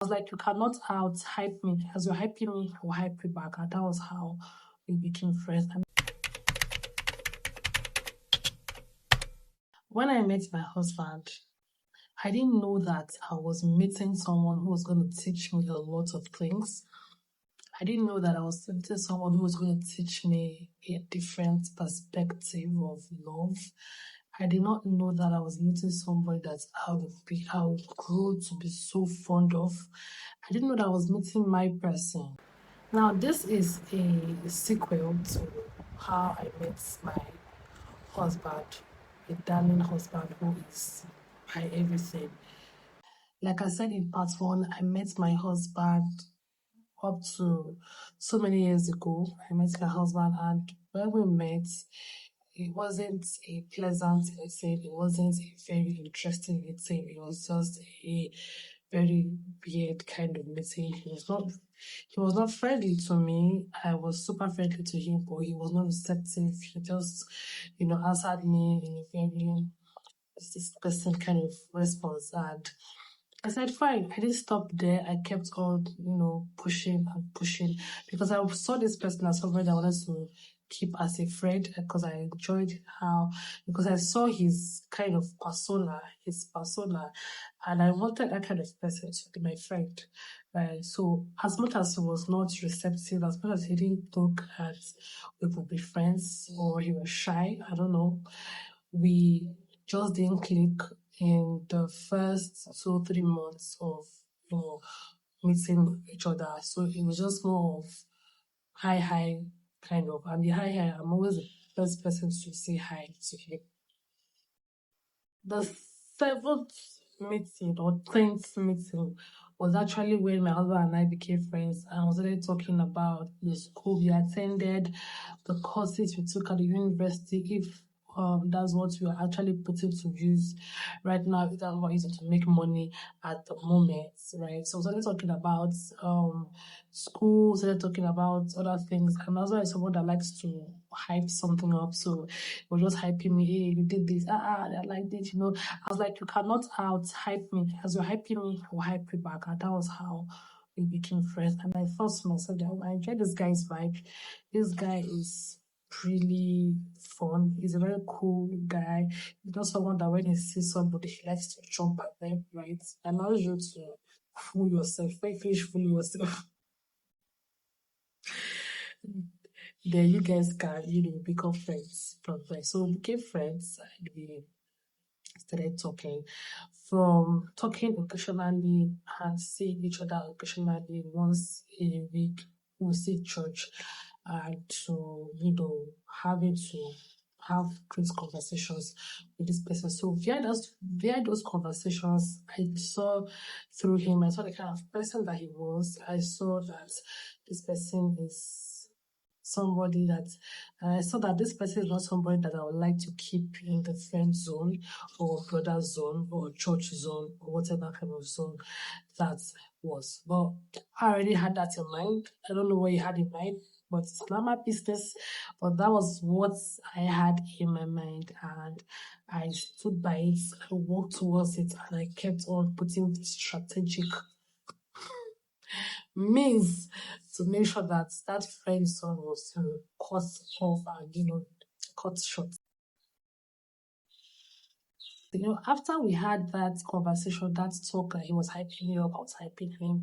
I was like, you cannot out hype me. As you're hyping me, I'll hype you back. And that was how we became friends. And when I met my husband, I didn't know that I was meeting someone who was going to teach me a lot of things. I didn't know that I was meeting someone who was going to teach me a different perspective of love. I did not know that I was meeting somebody that I would grow to be so fond of. I didn't know that I was meeting my person. Now, this is a sequel to how I met my husband, a darling husband who is my everything. Like I said in part one, I met my husband up to so many years ago. I met my husband, and when we met, it wasn't a pleasant meeting. It wasn't a very interesting meeting. It was just a very weird kind of meeting. He was not friendly to me. I was super friendly to him, but he was not receptive. He just, answered me in a very this person kind of response. And I said, fine. I didn't stop there. I kept on, pushing and pushing because I saw this person as somebody that I wanted to keep as a friend because I enjoyed because I saw his kind of persona, and I wanted that kind of person to be my friend. Right. So as much as he was not receptive, as much as he didn't look at we would be friends or he was shy, I don't know, we just didn't click in the first 2-3 months of meeting each other. So it was just more of hi kind of. And the hi, I'm always the first person to say hi to him. The 7th meeting or 10th meeting was actually when my husband and I became friends, and I was already talking about the school we attended, the courses we took at the university, if that's what we are actually putting to use right now, if that's what is to make money at the moment, right? So we started talking about school, started talking about other things, and also as someone that likes to hype something up, so he was just hyping me, hey, you did this, I like this, I was like, you cannot out hype me. As you're hyping me, I'll hype you back. And that was how we became friends. And I thought to myself that I enjoy this guy's vibe. This guy is really fun. He's a very cool guy. He's not someone that when he sees somebody, he likes to jump at them, right? Allows you to fool yourself. When you finish fooling yourself, then you guys can, become friends from there. So we became friends and we started talking. From talking occasionally and seeing each other occasionally once a week, we'll see church, and to having to have great conversations with this person. So via those conversations, I saw through him, I saw the kind of person that he was. I saw that this person is somebody that I saw that this person is not somebody that I would like to keep in the friend zone or brother zone or church zone or whatever kind of zone that was. But I already had that in mind. I don't know what you had in mind, but it's not my business. But that was what I had in my mind, and I stood by it. I walked towards it, and I kept on putting strategic means to make sure that friend zone was cut off and cut short. After we had that conversation, that talk that he was hyping me up, I was hyping him,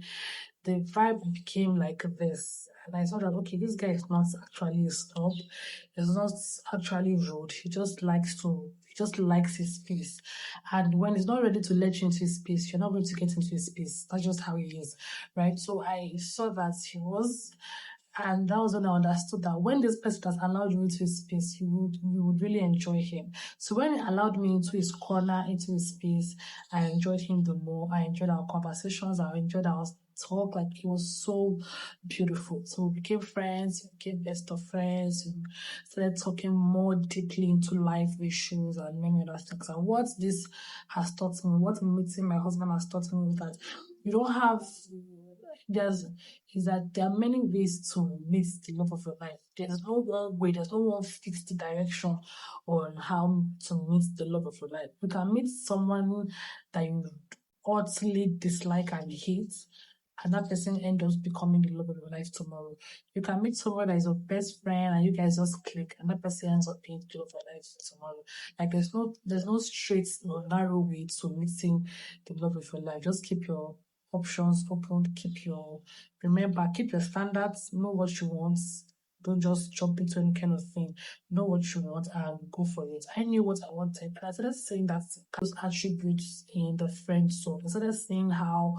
the vibe became like this. And I saw that, okay, this guy is not actually a snob. He's not actually rude. He just likes his peace. And when he's not ready to let you into his peace, you're not going to get into his peace. That's just how he is, right? So I saw that he was, and that was when I understood that when this person has allowed you into his space, you would really enjoy him. So when he allowed me into his corner, into his space, I enjoyed him the more. I enjoyed our conversations. I enjoyed our talk. Like, it was so beautiful. So we became friends, we became best of friends, we started talking more deeply into life issues and many other things. And what this has taught me, what meeting my husband has taught me, is that you don't have is that there are many ways to meet the love of your life. There's no one way, there's no one fixed direction on how to meet the love of your life. You can meet someone that you utterly dislike and hate, and that person ends up becoming the love of your life tomorrow. You can meet someone that is your best friend and you guys just click, and that person ends up being the love of your life tomorrow. Like there's no straight or narrow way to meeting the love of your life. Just keep your options open, keep your standards, know what you want. Don't just jump into any kind of thing. Know what you want and go for it. I knew what I wanted, and I started saying that those attributes in the friend zone. I started seeing how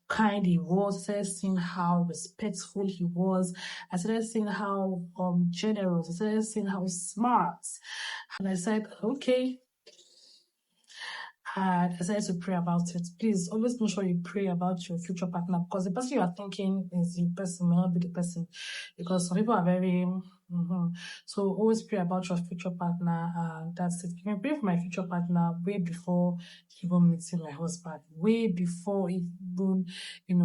kind he was. I started seeing how respectful he was. I started seeing how generous. I started seeing how smart. And I said, okay. And I started to pray about it. Please always make sure you pray about your future partner, because the person you are thinking is the person may not be the person, because some people are very So always pray about your future partner, and that's it. You can pray for my future partner way before even meeting my husband, way before even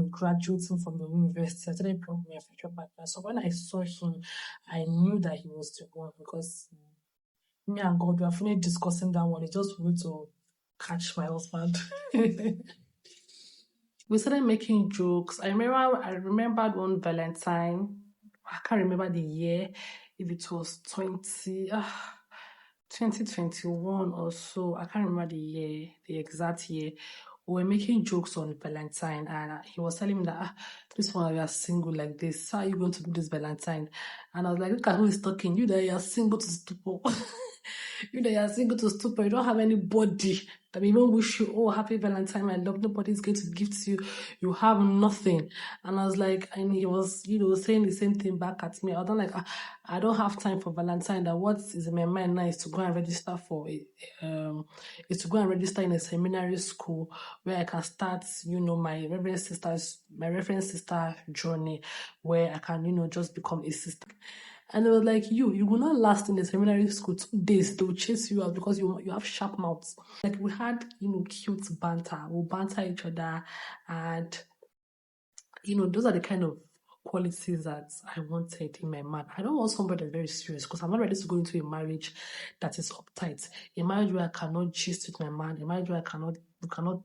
graduating from the university. I started praying for my future partner. So when I saw him, I knew that he was the one, because me and God were fully discussing that one. It's just way to catch my husband. We started making jokes. I remembered one Valentine. I can't remember the year, if it was 2021 or so. I can't remember the year, the exact year. We were making jokes on Valentine, and he was telling me that this one, you are single like this. How are you going to do this Valentine? And I was like, look at who is talking. You that you are single to stupor. You that you are single to stupor. You don't have anybody that even wish you, oh, happy Valentine, my love. Nobody's going to gift you. You have nothing. And I was like, and he was, saying the same thing back at me. I was like, I don't have time for Valentine. That what is in my mind now is to go and register in a seminary school where I can start, my reverend sister journey, where I can, just become a sister. And it was like, you will not last in the seminary school 2 days. They will chase you out because you have sharp mouths. Like, we had, cute banter. We'll banter each other. And, those are the kind of qualities that I wanted in my man. I don't want somebody that's very serious, because I'm not ready to go into a marriage that is uptight. A marriage where I cannot gist with my man. A marriage where we cannot,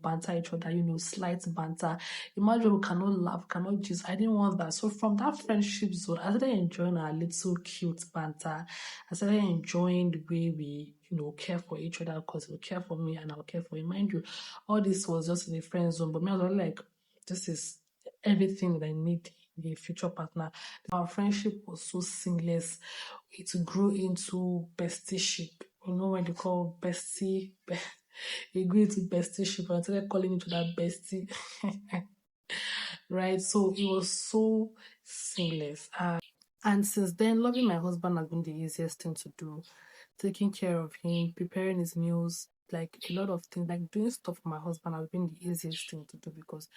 banter each other, slight banter. A marriage where we cannot laugh, cannot gist. I didn't want that. So from that friendship zone, I started enjoying our little cute banter. I started enjoying the way we, care for each other, because he'll care for me and I'll care for him. Mind you, all this was just in the friend zone, but me, I was like, this is everything that I need in a future partner. Our friendship was so seamless. It grew into bestieeship. You know what they call bestie? It grew into bestieeship. I started calling each other bestie. Right? So it was so seamless. And since then, loving my husband has been the easiest thing to do. Taking care of him, preparing his meals, like a lot of things, like doing stuff for my husband has been the easiest thing to do, because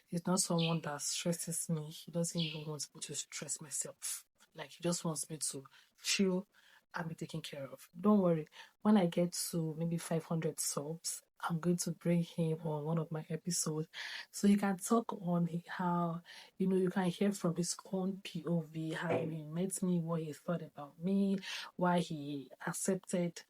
he's not someone that stresses me. He doesn't even want me to stress myself. Like, he just wants me to chill and be taken care of. Don't worry. When I get to maybe 500 subs, I'm going to bring him on one of my episodes, so he can talk on how, you can hear from his own POV, how he met me, what he thought about me, why he accepted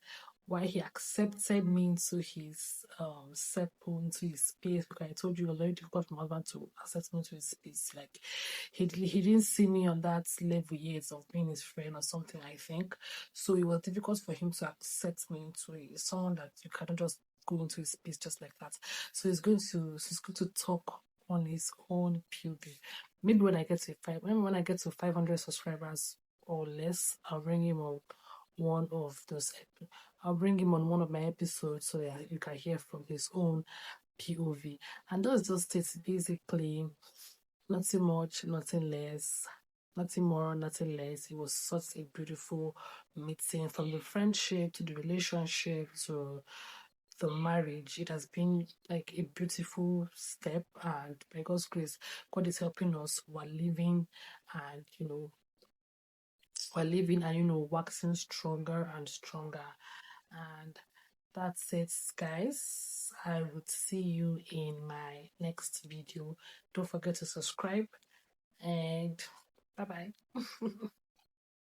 me into his circle, into his space. Because I told you, it was very difficult for my husband to accept me into his space. Like, he didn't see me on that level yet of being his friend or something, I think. So it was difficult for him to accept me into it. Someone that you cannot just go into his space just like that. So he's going to talk on his own POV. Maybe when I get to 500 subscribers or less, I'll bring him on one of those. I'll bring him on one of my episodes so that you can hear from his own POV. And those just it basically. Nothing much, nothing less. Nothing more, nothing less. It was such a beautiful meeting, from the friendship to the relationship to the marriage. It has been like a beautiful step, and by God's grace, God is helping us while living, and waxing stronger and stronger. And that's it, guys. I would see you in my next video. Don't forget to subscribe, and bye bye.